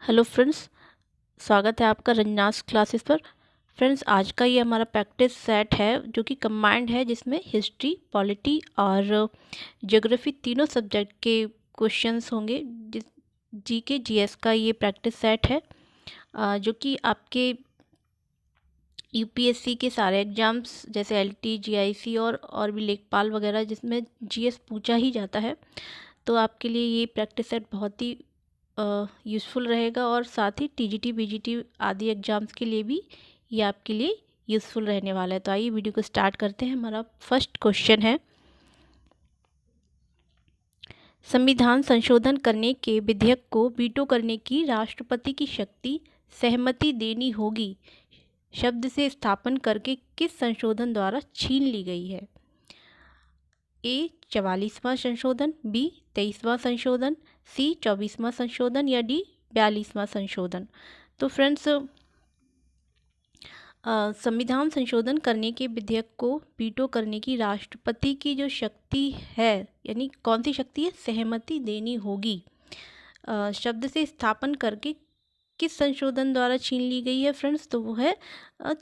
Hello friends, स्वागत है आपका रंजनास क्लासेस पर। फ्रेंड्स, आज का ये हमारा प्रैक्टिस सेट है जो कि कंबाइंड है, जिसमें हिस्ट्री, पॉलिटी और ज्योग्राफी तीनों सब्जेक्ट के क्वेश्चंस होंगे। जिस जीके जीएस का ये प्रैक्टिस सेट है जो कि आपके यूपीएससी के सारे एग्जाम्स जैसे एलटी, जीआईसी और भी लेखपाल वगैरह जिसमें जीएस पूछा ही जाता है, तो आपके लिए ये प्रैक्टिस सेट बहुत ही यूज़फुल रहेगा। और साथ ही टीजीटी, बीजीटी आदि एग्ज़ाम्स के लिए भी ये आपके लिए यूज़फुल रहने वाला है। तो आइए वीडियो को स्टार्ट करते हैं। हमारा फर्स्ट क्वेश्चन है, संविधान संशोधन करने के विधेयक को वीटो करने की राष्ट्रपति की शक्ति सहमति देनी होगी शब्द से स्थापन करके किस संशोधन द्वारा छीन ली गई है? ए 44वां संशोधन, बी 23वां संशोधन, सी 24वां संशोधन या डी 42वां संशोधन। तो फ्रेंड्स, संविधान संशोधन करने के विधेयक को वीटो करने की राष्ट्रपति की जो शक्ति है, यानी कौन सी शक्ति है? सहमति देनी होगी शब्द से स्थापन करके किस संशोधन द्वारा छीन ली गई है फ्रेंड्स? तो वो है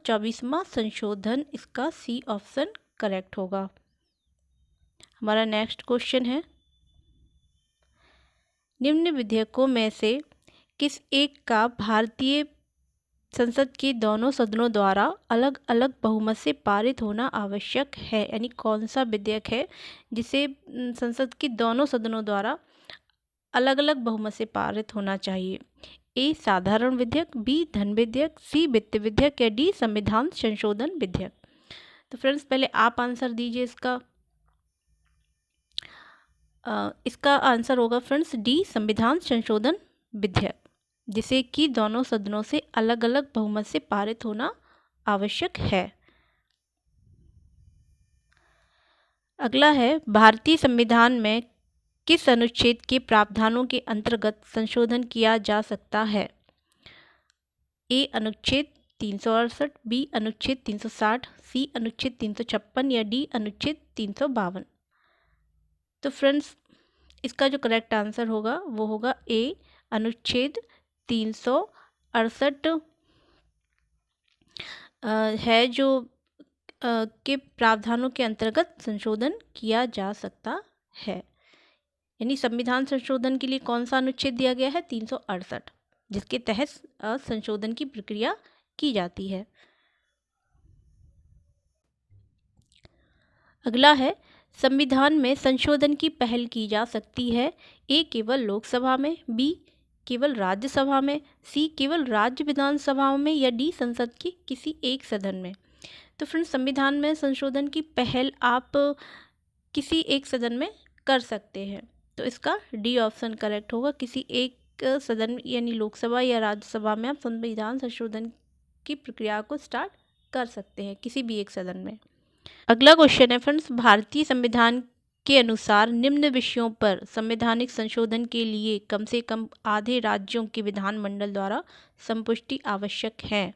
24वां संशोधन। इसका सी ऑप्शन करेक्ट होगा। हमारा नेक्स्ट क्वेश्चन है, निम्न विधेयकों में से किस एक का भारतीय संसद के दोनों सदनों द्वारा अलग अलग बहुमत से पारित होना आवश्यक है? यानी कौन सा विधेयक है जिसे संसद के दोनों सदनों द्वारा अलग अलग बहुमत से पारित होना चाहिए? ए साधारण विधेयक, बी धन विधेयक, सी वित्त विधेयक या डी संविधान संशोधन विधेयक। तो फ्रेंड्स, पहले आप आंसर दीजिए इसका। इसका आंसर होगा फ्रेंड्स डी संविधान संशोधन विधेयक, जिसे कि दोनों सदनों से अलग अलग बहुमत से पारित होना आवश्यक है। अगला है, भारतीय संविधान में किस अनुच्छेद के प्रावधानों के अंतर्गत संशोधन किया जा सकता है? ए अनुच्छेद 368, बी अनुच्छेद 360, सी अनुच्छेद 356 या डी अनुच्छेद 352। तो फ्रेंड्स, इसका जो करेक्ट आंसर होगा वो होगा ए अनुच्छेद 368 है, जो के प्रावधानों के अंतर्गत संशोधन किया जा सकता है। यानी संविधान संशोधन के लिए कौन सा अनुच्छेद दिया गया है? 368, जिसके तहत संशोधन की प्रक्रिया की जाती है। अगला है, संविधान में संशोधन की पहल की जा सकती है ए केवल लोकसभा में, बी केवल राज्यसभा में, सी केवल राज्य विधानसभाओं में या डी संसद के किसी एक सदन में। तो फ्रेंड्स, संविधान में संशोधन की पहल आप किसी एक सदन में कर सकते हैं, तो इसका डी ऑप्शन करेक्ट होगा। किसी एक सदन यानी लोकसभा या राज्यसभा में आप संविधान संशोधन की प्रक्रिया को स्टार्ट कर सकते हैं, किसी भी एक सदन में। अगला क्वेश्चन है फ्रेंड्स, भारतीय संविधान के अनुसार निम्न विषयों पर संवैधानिक संशोधन के लिए कम से कम आधे राज्यों के विधानमंडल द्वारा संपुष्टि आवश्यक है।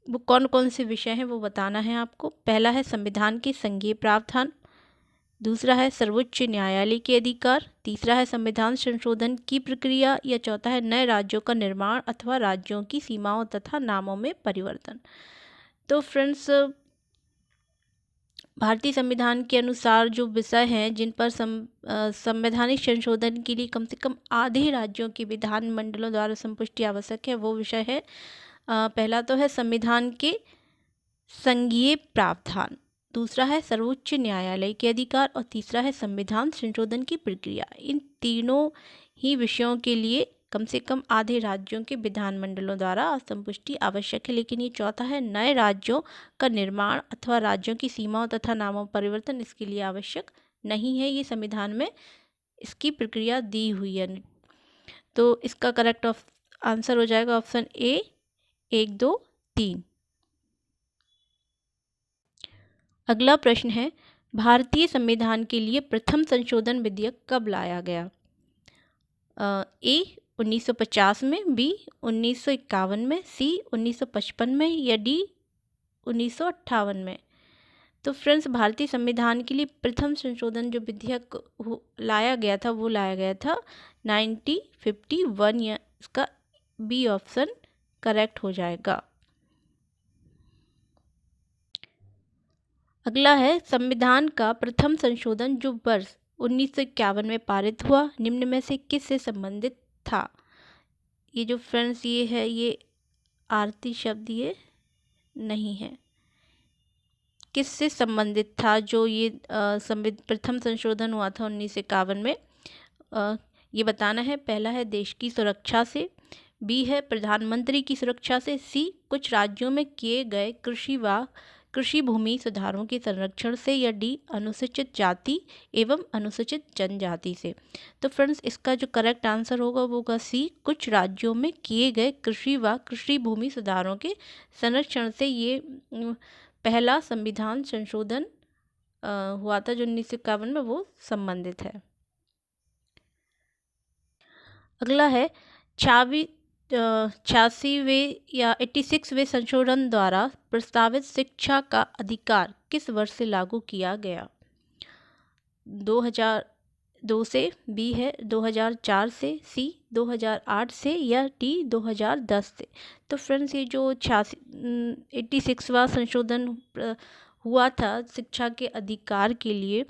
वो कौन कौन से विषय हैं वो बताना है आपको। पहला है संविधान के संघीय प्रावधान, दूसरा है सर्वोच्च न्यायालय के अधिकार, तीसरा है संविधान संशोधन की प्रक्रिया या चौथा है नए राज्यों का निर्माण अथवा राज्यों की सीमाओं तथा नामों में परिवर्तन। तो फ्रेंड्स, भारतीय संविधान के अनुसार जो विषय हैं जिन पर संवैधानिक संशोधन के लिए कम से कम आधे राज्यों के विधानमंडलों द्वारा संपुष्टि आवश्यक है, वो विषय है पहला तो है संविधान के संघीय प्रावधान, दूसरा है सर्वोच्च न्यायालय के अधिकार और तीसरा है संविधान संशोधन की प्रक्रिया। इन तीनों ही विषयों के लिए कम से कम आधे राज्यों के विधानमंडलों द्वारा संपुष्टि आवश्यक है। लेकिन ये चौथा है नए राज्यों का निर्माण अथवा राज्यों की सीमाओं तथा नामों परिवर्तन, इसके लिए आवश्यक नहीं है। ये संविधान में इसकी प्रक्रिया दी हुई है। तो इसका करेक्ट आंसर हो जाएगा ऑप्शन ए 1, 2, 3। अगला प्रश्न है, भारतीय संविधान के लिए प्रथम संशोधन विधेयक कब लाया गया? ए 1950 में, बी 1951 में, सी 1955 में या डी 1958 में। तो फ्रेंड्स, भारतीय संविधान के लिए प्रथम संशोधन जो विधेयक लाया गया था वो लाया गया था 1951, या इसका बी ऑप्शन करेक्ट हो जाएगा। अगला है, संविधान का प्रथम संशोधन जो वर्ष 1951 में पारित हुआ, निम्न में से किससे संबंधित था? ये जो फ्रेंड्स ये है, ये आरती शब्द ये नहीं है। किससे संबंधित था जो ये प्रथम संशोधन हुआ था 1951 में? ये बताना है। पहला है देश की सुरक्षा से, बी है प्रधानमंत्री की सुरक्षा से, सी कुछ राज्यों में किए गए कृषि भूमि सुधारों के संरक्षण से, या डी अनुसूचित जाति एवं अनुसूचित जनजाति से। तो फ्रेंड्स, इसका जो करेक्ट आंसर होगा वो होगा सी, कुछ राज्यों में किए गए कृषि भूमि सुधारों के संरक्षण से ये पहला संविधान संशोधन हुआ था जो 1951 में वो संबंधित है। अगला है 86वें या 86वें संशोधन द्वारा प्रस्तावित शिक्षा का अधिकार किस वर्ष से लागू किया गया? 2002 से, बी है 2004 से, सी 2008 से, या डी 2010 से। तो फ्रेंड्स, ये जो 86वां संशोधन हुआ था शिक्षा के अधिकार के लिए,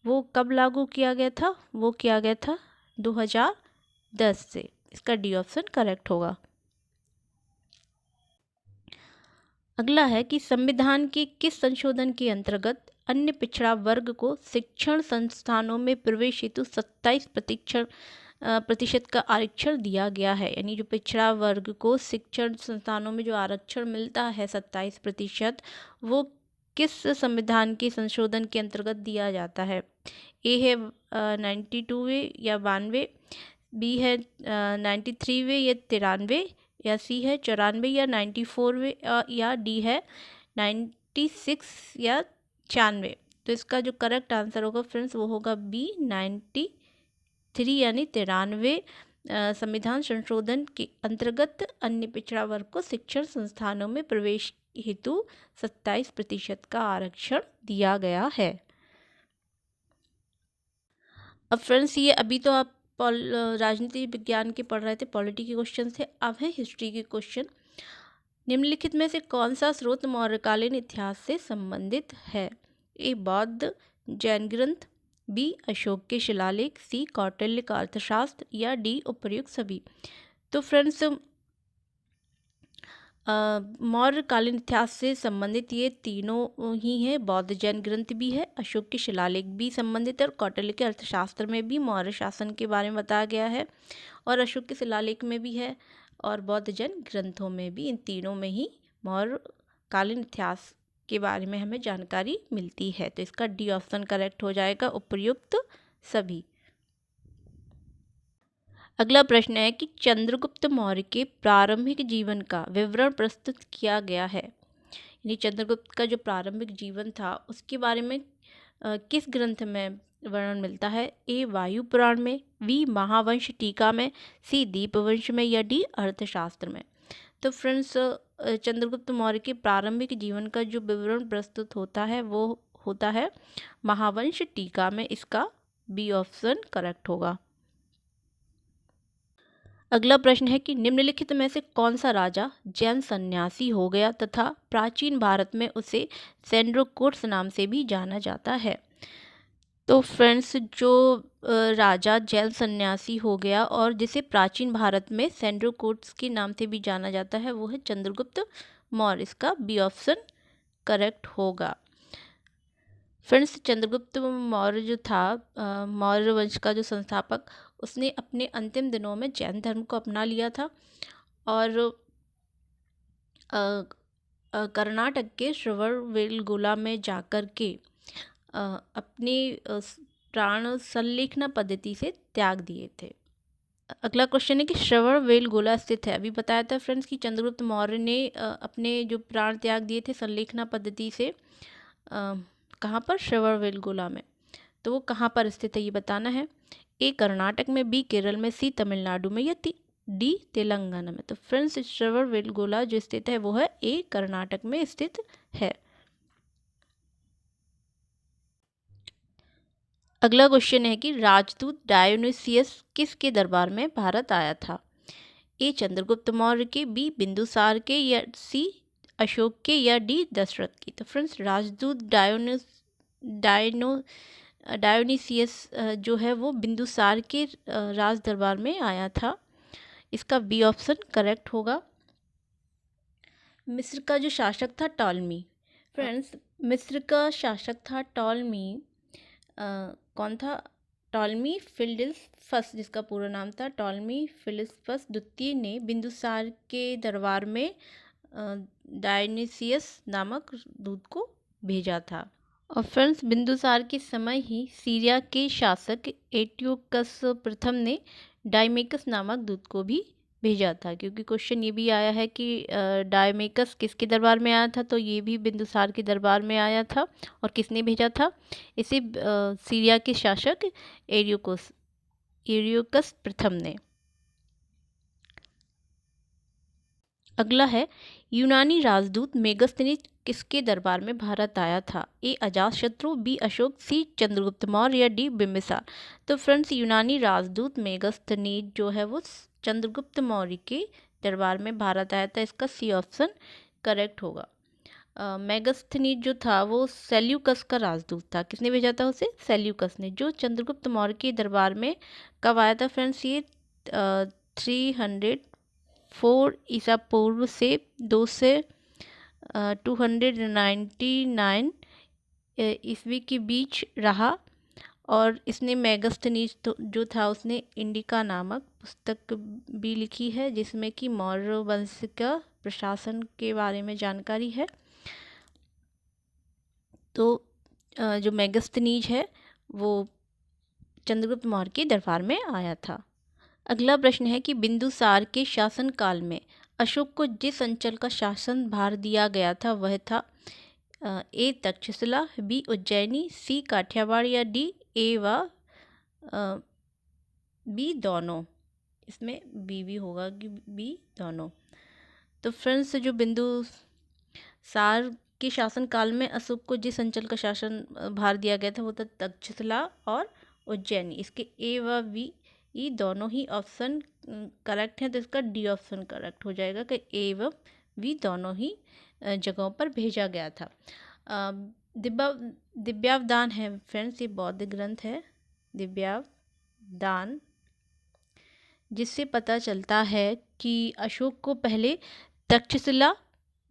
वो कब लागू किया गया था? वो किया गया था 2010 से। इसका डी ऑप्शन करेक्ट होगा। अगला है कि संविधान के किस संशोधन के अंतर्गत अन्य पिछड़ा वर्ग को शिक्षण संस्थानों में प्रवेश हेतु 27% का आरक्षण दिया गया है? यानी जो पिछड़ा वर्ग को शिक्षण संस्थानों में जो आरक्षण मिलता है 27%, वो किस संविधान के संशोधन के अंतर्गत दिया जाता है? ए है 92वें या 92, बी है 93वें या 93, या सी है 94 या 94वें, या डी है 96 या 96। तो इसका जो करेक्ट आंसर होगा फ्रेंड्स वो होगा बी 93 यानी 93 संविधान संशोधन के अंतर्गत अन्य पिछड़ा वर्ग को शिक्षण संस्थानों में प्रवेश हेतु 27% का आरक्षण दिया गया है। अब फ्रेंड्स, ये अभी तो आप राजनीति विज्ञान के पढ़ रहे थे, पॉलिटी के क्वेश्चन थे। अब है हिस्ट्री के क्वेश्चन। निम्नलिखित में से कौन सा स्रोत मौर्यकालीन इतिहास से संबंधित है? ए बौद्ध जैन ग्रंथ, बी अशोक के शिलालेख, सी कौटिल्य का अर्थशास्त्र, या डी उपर्युक्त सभी। तो फ्रेंड्स, मौर्यकालीन इतिहास से संबंधित ये तीनों ही हैं। बौद्ध जैन ग्रंथ भी है, अशोक के शिलालेख भी संबंधित है, और कौटिल्य के अर्थशास्त्र में भी मौर्य शासन के बारे में बताया गया है, और अशोक के शिलालेख में भी है, और बौद्ध जैन ग्रंथों में भी। इन तीनों में ही मौर्यकालीन इतिहास के बारे में हमें जानकारी मिलती है। तो इसका डी ऑप्शन करेक्ट हो जाएगा, उपर्युक्त सभी। अगला प्रश्न है कि चंद्रगुप्त मौर्य के प्रारंभिक जीवन का विवरण प्रस्तुत किया गया है। यानी चंद्रगुप्त का जो प्रारंभिक जीवन था उसके बारे में किस ग्रंथ में वर्णन मिलता है? ए वायु पुराण में, बी महावंश टीका में, सी दीपवंश में, या डी अर्थशास्त्र में। तो फ्रेंड्स, चंद्रगुप्त मौर्य के प्रारंभिक जीवन का जो विवरण प्रस्तुत होता है वो होता है महावंश टीका में। इसका बी ऑप्शन करेक्ट होगा। अगला प्रश्न है कि निम्नलिखित में से कौन सा राजा जैन सन्यासी हो गया तथा प्राचीन भारत में उसे सेंड्रोकोट्स नाम से भी जाना जाता है? तो फ्रेंड्स, जो राजा जैन सन्यासी हो गया और जिसे प्राचीन भारत में सेंड्रोकोट्स के नाम से भी जाना जाता है वो है चंद्रगुप्त मौर्य। इसका बी ऑप्शन करेक्ट होगा। फ्रेंड्स, चंद्रगुप्त मौर्य जो था, मौर्य वंश का जो संस्थापक, उसने अपने अंतिम दिनों में जैन धर्म को अपना लिया था, और कर्नाटक के श्रवणबेलगोला में जाकर के अपने प्राण संलेखना पद्धति से त्याग दिए थे। अगला क्वेश्चन है कि श्रवणबेलगोला स्थित है। अभी बताया था फ्रेंड्स कि चंद्रगुप्त मौर्य ने अपने जो प्राण त्याग दिए थे संलेखना पद्धति से, कहाँ पर? श्रवणबेलगोला में। तो वो कहाँ पर स्थित है ये बताना है। ए कर्नाटक में, बी केरल में, सी तमिलनाडु में, या डी तेलंगाना में। तो फ्रेंड्स, श्रवणबेलगोला जो स्थित है वो है ए कर्नाटक में स्थित है। अगला क्वेश्चन है कि राजदूत डायोनिसियस किसके दरबार में भारत आया था? ए चंद्रगुप्त मौर्य के, बी बिंदुसार के, या सी अशोक के, या डी दशरथ की? तो फ्रेंड्स राजदूत डायोनिसियस जो है वो बिंदुसार के राज दरबार में आया था। इसका बी ऑप्शन करेक्ट होगा। मिस्र का जो शासक था टॉलमी। फ्रेंड्स मिस्र का शासक था टॉलमी। कौन था? टॉलमी फिलिप्पस, जिसका पूरा नाम था टॉलमी फिलिप्पस द्वितीय ने बिंदुसार के दरबार में डायोनिसियस नामक दूत को भेजा था। और फ्रेंड्स बिंदुसार के समय ही सीरिया के शासक एंटियोकस प्रथम ने डायमेकस नामक दूत को भी भेजा था, क्योंकि क्वेश्चन ये भी आया है कि डायमेकस किसके दरबार में आया था, तो ये भी बिंदुसार के दरबार में आया था। और किसने भेजा था इसे? सीरिया के शासक एरियोकस प्रथम ने। अगला है यूनानी राजदूत मेगस्थनीज किसके दरबार में भारत आया था? ए अजातशत्रु, बी अशोक, सी चंद्रगुप्त मौर्य, या डी बिम्बिसार? तो फ्रेंड्स यूनानी राजदूत मेगस्थनीज जो है वो चंद्रगुप्त मौर्य के दरबार में भारत आया था। इसका सी ऑप्शन करेक्ट होगा। मेगस्थनीज जो था वो सेल्यूकस का राजदूत था। किसने भेजा था उसे? सेल्यूकस ने। जो चंद्रगुप्त मौर्य के दरबार में कब आया था फ्रेंड्स? ये 304 ईसा पूर्व से 2 से 299 ईस्वी के बीच रहा। और इसने मेगस्थनीज जो था उसने इंडिका नामक पुस्तक भी लिखी है, जिसमें कि मौर्य वंश का प्रशासन के बारे में जानकारी है। तो जो मेगस्थनीज है वो चंद्रगुप्त मौर्य के दरबार में आया था। अगला प्रश्न है कि बिंदुसार के शासनकाल में अशोक को जिस अंचल का शासन भार दिया गया था वह था? ए तक्षशिला, बी उज्जैनी, सी काठियावाड़, या डी ए व बी दोनों? इसमें बी भी होगा कि बी दोनों। तो फ्रेंड्स जो बिंदुसार के शासनकाल में अशोक को जिस अंचल का शासन भार दिया गया था वो था तक्षशिला और उज्जैनी। इसके ए व बी ये दोनों ही ऑप्शन करेक्ट हैं, तो इसका डी ऑप्शन करेक्ट हो जाएगा कि ए व बी दोनों ही जगहों पर भेजा गया था। दिव्यावदान है फ्रेंड्स, ये बौद्ध ग्रंथ है दिव्यावदान, जिससे पता चलता है कि अशोक को पहले तक्षशिला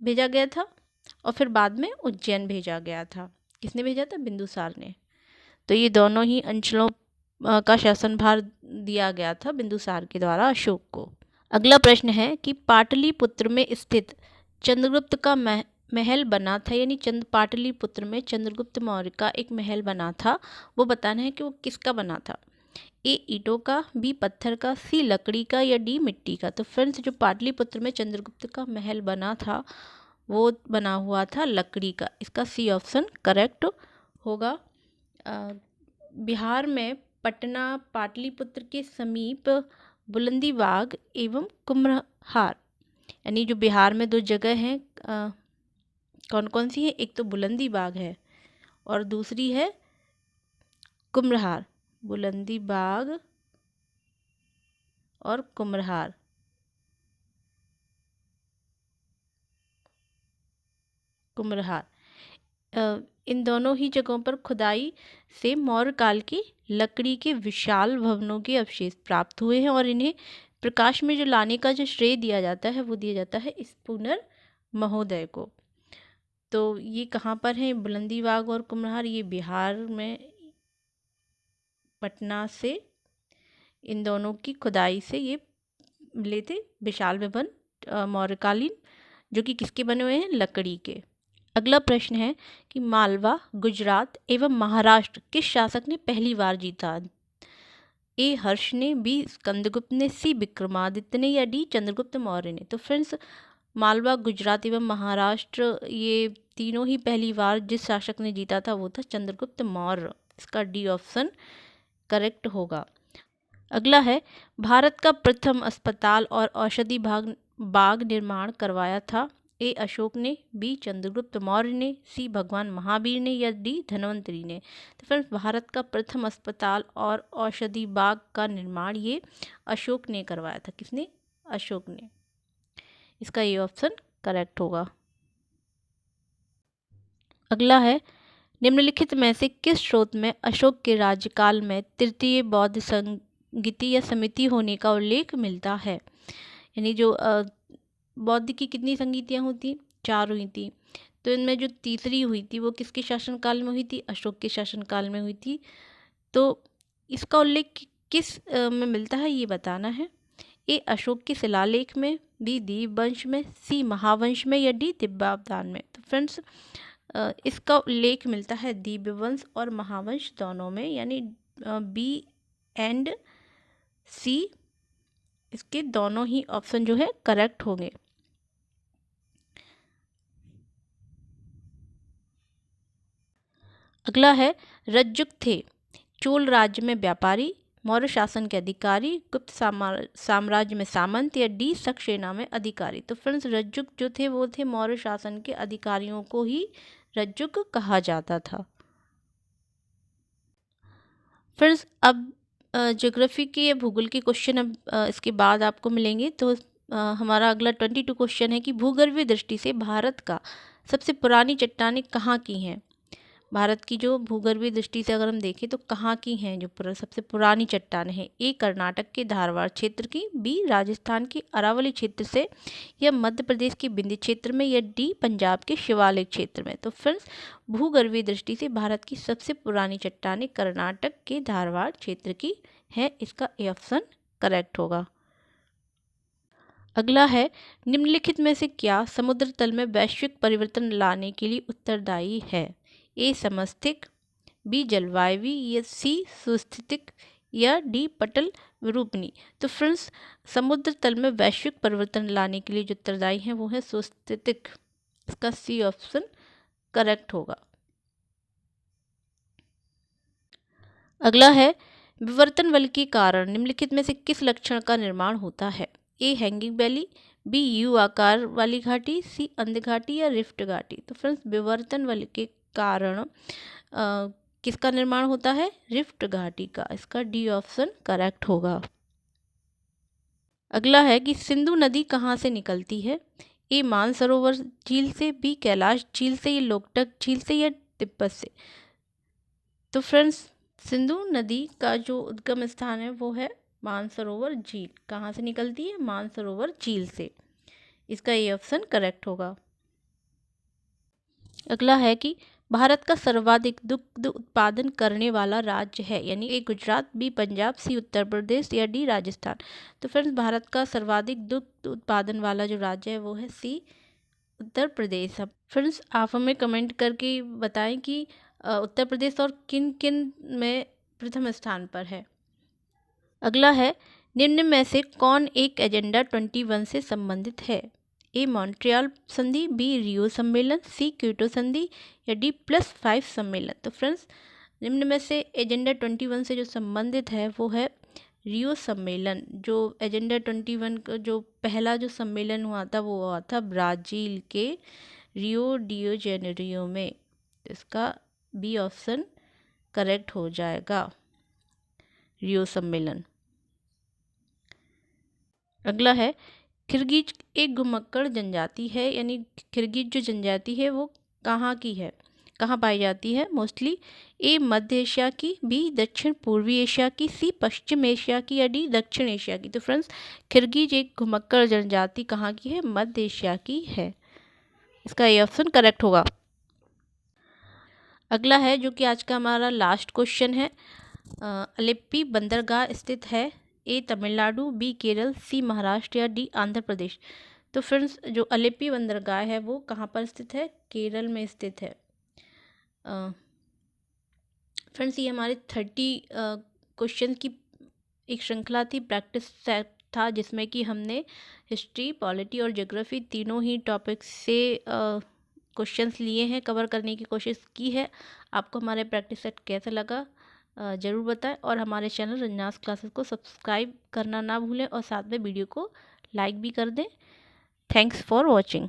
भेजा गया था और फिर बाद में उज्जैन भेजा गया था। किसने भेजा था? बिंदुसार ने। तो ये दोनों ही अंचलों का शासनभार दिया गया था बिंदुसार के द्वारा अशोक को। अगला प्रश्न है कि पाटलिपुत्र में स्थित चंद्रगुप्त का महल बना था, यानी पाटलिपुत्र में चंद्रगुप्त मौर्य का एक महल बना था, वो बताना है कि वो किसका बना था? ए ईंटों का, बी पत्थर का, सी लकड़ी का, या डी मिट्टी का? तो फ्रेंड्स जो पाटलिपुत्र में चंद्रगुप्त का महल बना था वो बना हुआ था लकड़ी का। इसका सी ऑप्शन करेक्ट होगा। बिहार में पटना पाटलिपुत्र के समीप बुलंदीबाग एवं कुम्हरार, यानी जो बिहार में दो जगह हैं कौन कौन सी है? एक तो बुलंदीबाग है और दूसरी है कुम्हरार। बुलंदीबाग और कुम्हरार। इन दोनों ही जगहों पर खुदाई से मौर्य काल की लकड़ी के विशाल भवनों के अवशेष प्राप्त हुए हैं और इन्हें प्रकाश में जो लाने का जो श्रेय दिया जाता है वो दिया जाता है स्पूनर महोदय को। तो ये कहाँ पर है? बुलंदीबाग और कुम्हरार, ये बिहार में पटना से इन दोनों की खुदाई से ये मिले थे विशाल भवन मौर्यकालीन, जो कि किसके बने हुए हैं? लकड़ी के। अगला प्रश्न है कि मालवा, गुजरात एवं महाराष्ट्र किस शासक ने पहली बार जीता? ए हर्ष ने, बी स्कंदगुप्त ने, सी विक्रमादित्य ने, या डी चंद्रगुप्त मौर्य ने? तो फ्रेंड्स मालवा, गुजरात एवं महाराष्ट्र ये तीनों ही पहली बार जिस शासक ने जीता था वो था चंद्रगुप्त मौर्य। इसका डी ऑप्शन करेक्ट होगा। अगला है भारत का प्रथम अस्पताल और औषधि बाग निर्माण करवाया था? ए अशोक ने, बी चंद्रगुप्त मौर्य ने, सी भगवान महावीर ने या डी धन्वंतरी ने। तो फ्रेंड्स भारत का प्रथम अस्पताल और औषधि बाग का निर्माण ये अशोक ने करवाया था। किसने? अशोक ने। इसका ये ऑप्शन करेक्ट होगा। अगला है, निम्नलिखित में से किस स्रोत में अशोक के राज्यकाल में तृतीय बौद्ध संगीति या समिति होने का उल्लेख मिलता है? यानी जो बौद्ध की कितनी संगीतियाँ होती? 4 हुई थी। तो इनमें जो तीसरी हुई थी वो किसके शासनकाल में हुई थी? अशोक के शासनकाल में हुई थी। तो इसका उल्लेख किस में मिलता है ये बताना है। ए अशोक के शिलालेख में, बी दीपवंश में, सी महावंश में या डी दिव्यावतार में। तो फ्रेंड्स इसका उल्लेख मिलता है दीपवंश और महावंश दोनों में, यानी बी एंड सी इसके दोनों ही ऑप्शन जो है करेक्ट होंगे। अगला है, रज्जुक थे चोल राज्य में व्यापारी, मौर्य शासन के अधिकारी, गुप्त साम्राज्य में सामंत या डी सक्सेना में अधिकारी। तो फ्रेंड्स रज्जुक जो थे वो थे मौर्य शासन के अधिकारियों को ही रज्जुक कहा जाता था। फ्रेंड्स अब ज्योग्राफी के या भूगोल के क्वेश्चन अब इसके बाद आपको मिलेंगे। तो हमारा अगला 22 क्वेश्चन है कि भूगर्भीय दृष्टि से भारत का सबसे पुरानी चट्टानें कहाँ की हैं? भारत की जो भूगर्भीय दृष्टि से अगर हम देखें तो कहाँ की हैं जो सबसे पुरानी चट्टानें हैं? ए कर्नाटक के धारवाड़ क्षेत्र की, बी राजस्थान के अरावली क्षेत्र से, या मध्य प्रदेश के विंध्य क्षेत्र में, या डी पंजाब के शिवालिक क्षेत्र में। तो फ्रेंड्स भूगर्भीय दृष्टि से भारत की सबसे पुरानी चट्टानें कर्नाटक के धारवाड़ क्षेत्र की है। इसका ए ऑप्शन करेक्ट होगा। अगला है, निम्नलिखित में से क्या समुद्र तल में वैश्विक परिवर्तन लाने के लिए उत्तरदायी है? ए समस्थिक, बी जलवायवी, या सी सुस्थितिक, या डी पटल विरूपणी। तो फ्रेंड्स समुद्र तल में वैश्विक परिवर्तन लाने के लिए जो उत्तरदायी है वो है सुस्थितिक। इसका सी ऑप्शन करेक्ट होगा। अगला है, विवर्तन बल के कारण निम्नलिखित में से किस लक्षण का निर्माण होता है? ए हैंगिंग वैली, बी यू आकार वाली घाटी, सी अंध घाटी या रिफ्ट घाटी। तो फ्रेंड्स विवर्तन बल के कारण किसका निर्माण होता है? रिफ्ट घाटी का। इसका डी ऑप्शन करेक्ट होगा। अगला है कि सिंधु नदी कहाँ से निकलती है? ए मानसरोवर झील से, बी कैलाश झील से, या लोकटक झील से, या तिब्बत से। तो फ्रेंड्स सिंधु नदी का जो उद्गम स्थान है वो है मानसरोवर झील। कहाँ से निकलती है? मानसरोवर झील से। इसका ये ऑप्शन करेक्ट होगा। अगला है कि भारत का सर्वाधिक दुग्ध उत्पादन करने वाला राज्य है, यानी ए गुजरात, बी पंजाब, सी उत्तर प्रदेश, या डी राजस्थान। तो फ्रेंड्स भारत का सर्वाधिक दुग्ध उत्पादन वाला जो राज्य है वो है सी उत्तर प्रदेश। अब फ्रेंड्स आप हमें कमेंट करके बताएं कि उत्तर प्रदेश और किन किन में प्रथम स्थान पर है। अगला है, निम्न में से कौन एक एजेंडा 21 से संबंधित है? ए मॉन्ट्रियल संधि, बी रियो सम्मेलन, सी क्योटो संधि, या डी +5 सम्मेलन। तो फ्रेंड्स निम्न में से एजेंडा 21 से जो संबंधित है वो है रियो सम्मेलन। जो एजेंडा 21 का जो पहला जो सम्मेलन हुआ था वो हुआ था ब्राज़ील के रियो डी जेनेरियो में। इसका बी ऑप्शन करेक्ट हो जाएगा, रियो सम्मेलन। अगला है, किर्गिज एक घुमक्कड़ जनजाति है, यानी किर्गिज जो जनजाति है वो कहाँ की है, कहाँ पाई जाती है मोस्टली? ए मध्य एशिया की, बी दक्षिण पूर्वी एशिया की, सी पश्चिम एशिया की, या डी दक्षिण एशिया की। तो फ्रेंड्स किर्गिज एक घुमक्कड़ जनजाति कहाँ की है? मध्य एशिया की है। इसका ये ऑप्शन करेक्ट होगा। अगला है जो कि आज का हमारा लास्ट क्वेश्चन है, अलेप्पी बंदरगाह स्थित है? ए तमिलनाडु, बी केरल, सी महाराष्ट्र, या डी आंध्र प्रदेश। तो फ्रेंड्स जो अलेप्पी बंदरगाह है वो कहाँ पर स्थित है? केरल में स्थित है। फ्रेंड्स ये हमारे 30 क्वेश्चन की एक श्रृंखला थी, प्रैक्टिस सेट था, जिसमें कि हमने हिस्ट्री, पॉलिटी और ज्योग्राफी तीनों ही टॉपिक्स से क्वेश्चंस लिए हैं, कवर करने की कोशिश की है। आपको हमारे प्रैक्टिस सेट कैसा लगा ज़रूर बताएं, और हमारे चैनल रंजनास क्लासेस को सब्सक्राइब करना ना भूलें, और साथ में वीडियो को लाइक भी कर दें। Thanks for watching.